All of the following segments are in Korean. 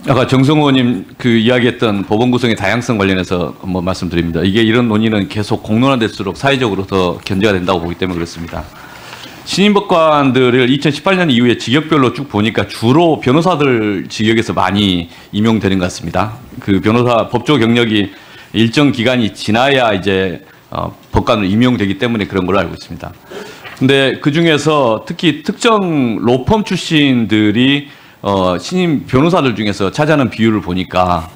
아까 정성호 의원님 그 이야기했던 법원 구성의 다양성 관련해서 한번 말씀드립니다. 이게 이런 논의는 계속 공론화될수록 사회적으로 더 견제가 된다고 보기 때문에 그렇습니다. 신임 법관들을 2018년 이후에 직역별로 쭉 보니까 주로 변호사들 직역에서 많이 임용되는 것 같습니다. 그 변호사 법조 경력이 일정 기간이 지나야 이제 법관으로 임용되기 때문에 그런 걸로 알고 있습니다. 근데 그 중에서 특히 특정 로펌 출신들이 신임 변호사들 중에서 차지하는 비율을 보니까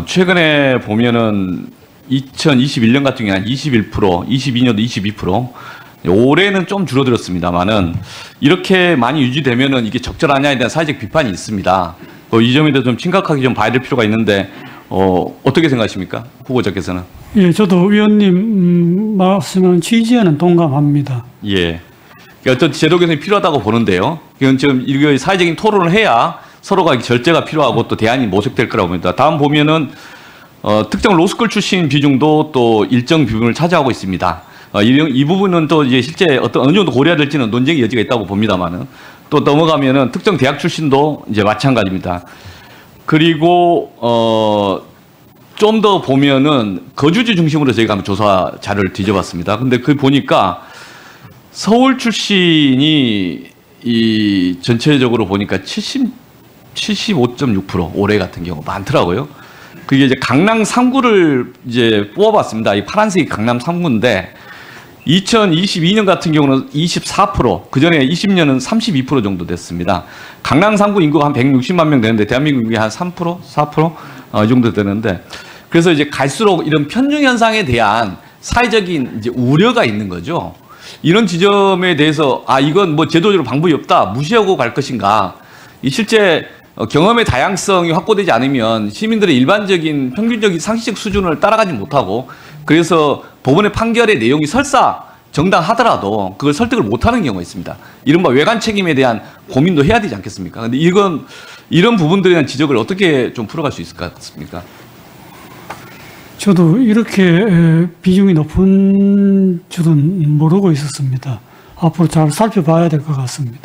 최근에 보면은 2021년 같은 경우는 21%, 22년도 22%, 올해는 좀 줄어들었습니다만은 이렇게 많이 유지되면은 이게 적절하냐에 대한 사회적 비판이 있습니다. 이 점에 대해서 좀 심각하게 좀 봐야 될 필요가 있는데 어떻게 생각하십니까? 후보자께서는? 예, 저도 위원님 말씀하는 취지에는 동감합니다. 예. 어떤 제도 개선이 필요하다고 보는데요. 이건 지금 이거 사회적인 토론을 해야 서로가 절제가 필요하고 또 대안이 모색될 거라고 봅니다. 다음 보면은 특정 로스쿨 출신 비중도 또 일정 비중을 차지하고 있습니다. 이 부분은 또 이제 실제 어느 정도 고려해야 될지는 논쟁의 여지가 있다고 봅니다만은 또 넘어가면은 특정 대학 출신도 이제 마찬가지입니다. 그리고 좀 더 보면은 거주지 중심으로 저희가 한번 조사 자료를 뒤져봤습니다. 근데 그 보니까 서울 출신이 이 전체적으로 보니까 75.6% 올해 같은 경우 많더라고요. 그게 이제 강남 3구를 이제 뽑아봤습니다. 이 파란색이 강남 3구인데 2022년 같은 경우는 24%, 그 전에 20년은 32% 정도 됐습니다. 강남 3구 인구가 한 160만 명 되는데 대한민국 인구의 한 3%, 4%? 이 정도 되는데 그래서 이제 갈수록 이런 편중 현상에 대한 사회적인 이제 우려가 있는 거죠. 이런 지점에 대해서 이건 뭐 제도적으로 방법이 없다, 무시하고 갈 것인가. 이 실제 경험의 다양성이 확보되지 않으면 시민들의 일반적인 평균적인 상식적 수준을 따라가지 못하고 그래서 법원의 판결의 내용이 설사 정당하더라도 그걸 설득을 못하는 경우가 있습니다. 이른바 외관 책임에 대한 고민도 해야 되지 않겠습니까? 근데 이런 부분들에 대한 지적을 어떻게 좀 풀어갈 수 있을 것 같습니까? 저도 이렇게 비중이 높은 줄은 모르고 있었습니다. 앞으로 잘 살펴봐야 될 것 같습니다.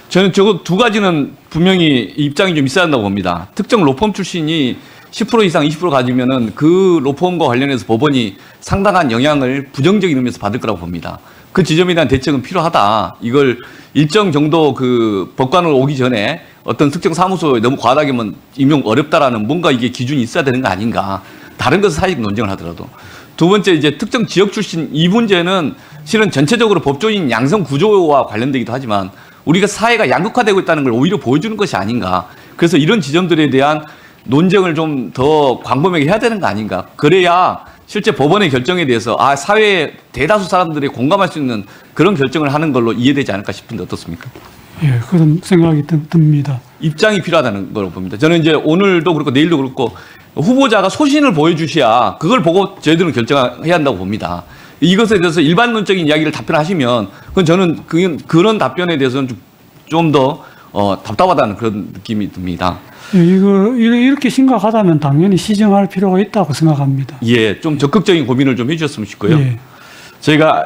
저는 저거 두 가지는 분명히 입장이 좀 있어야 한다고 봅니다. 특정 로펌 출신이 10% 이상 20% 가지면은 그 로펌과 관련해서 법원이 상당한 영향을 부정적인 의미에서 받을 거라고 봅니다. 그 지점에 대한 대책은 필요하다. 이걸 일정 정도 그 법관으로 오기 전에 어떤 특정 사무소에 너무 과다하게 임용 어렵다라는 뭔가 이게 기준이 있어야 되는 거 아닌가. 다른 것은 사회적 논쟁을 하더라도. 두 번째 이제 특정 지역 출신 이 문제는 실은 전체적으로 법조인 양성 구조와 관련되기도 하지만 우리가 사회가 양극화되고 있다는 걸 오히려 보여주는 것이 아닌가. 그래서 이런 지점들에 대한 논쟁을 좀 더 광범위하게 해야 되는 거 아닌가. 그래야 실제 법원의 결정에 대해서 사회의 대다수 사람들이 공감할 수 있는 그런 결정을 하는 걸로 이해되지 않을까 싶은데 어떻습니까? 예, 그런 생각이 듭니다. 입장이 필요하다는 걸 봅니다. 저는 이제 오늘도 그렇고 내일도 그렇고 후보자가 소신을 보여주셔야 그걸 보고 저희들은 결정해야 한다고 봅니다. 이것에 대해서 일반론적인 이야기를 답변하시면 그건 저는 그런 답변에 대해서는 좀 더 답답하다는 그런 느낌이 듭니다. 예, 이렇게 심각하다면 당연히 시정할 필요가 있다고 생각합니다. 예, 좀 적극적인 고민을 좀 해주셨으면 싶고요. 예. 저희가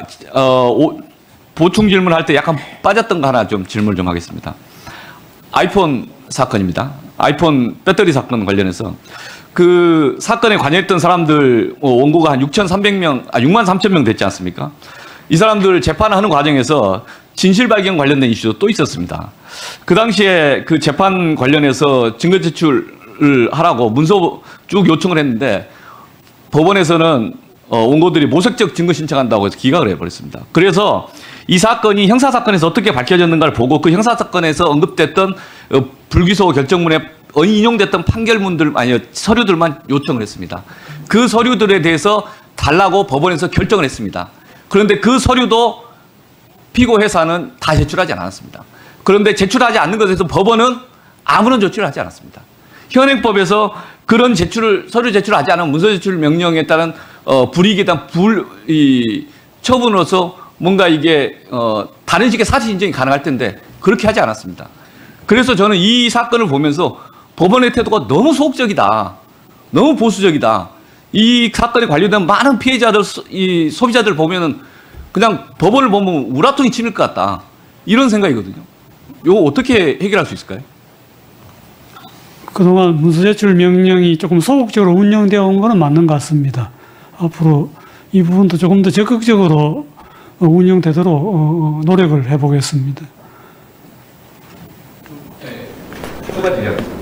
보충 질문할 때 약간 빠졌던 거 하나 좀 질문을 좀 하겠습니다. 아이폰 사건입니다. 아이폰 배터리 사건 관련해서 그 사건에 관여했던 사람들 원고가 한 6,300명, 63,000명 됐지 않습니까? 이 사람들 재판하는 과정에서 진실 발견 관련된 이슈도 또 있었습니다. 그 당시에 그 재판 관련해서 증거 제출을 하라고 문서 쭉 요청을 했는데 법원에서는 원고들이 모색적 증거 신청한다고 해서 기각을 해버렸습니다. 그래서 이 사건이 형사사건에서 어떻게 밝혀졌는가를 보고 그 형사사건에서 언급됐던 불기소 결정문에 인용됐던 판결문들, 서류들만 요청을 했습니다. 그 서류들에 대해서 달라고 법원에서 결정을 했습니다. 그런데 그 서류도 피고 회사는 다 제출하지 않았습니다. 그런데 제출하지 않는 것에 대해서 법원은 아무런 조치를 하지 않았습니다. 현행법에서 그런 서류 제출하지 않은 문서 제출 명령에 따른 불이익에 대한 처분으로서 뭔가 이게 다른 식의 사실 인정이 가능할 텐데 그렇게 하지 않았습니다. 그래서 저는 이 사건을 보면서 법원의 태도가 너무 소극적이다. 너무 보수적이다. 이 사건에 관련된 많은 피해자들, 이 소비자들 보면은 그냥 법원을 보면 우라통이 치밀 것 같다. 이런 생각이거든요. 이거 어떻게 해결할 수 있을까요? 그동안 문서제출 명령이 조금 소극적으로 운영되어 온 것은 맞는 것 같습니다. 앞으로 이 부분도 조금 더 적극적으로 운영되도록 노력을 해보겠습니다. 두 가지 이야기.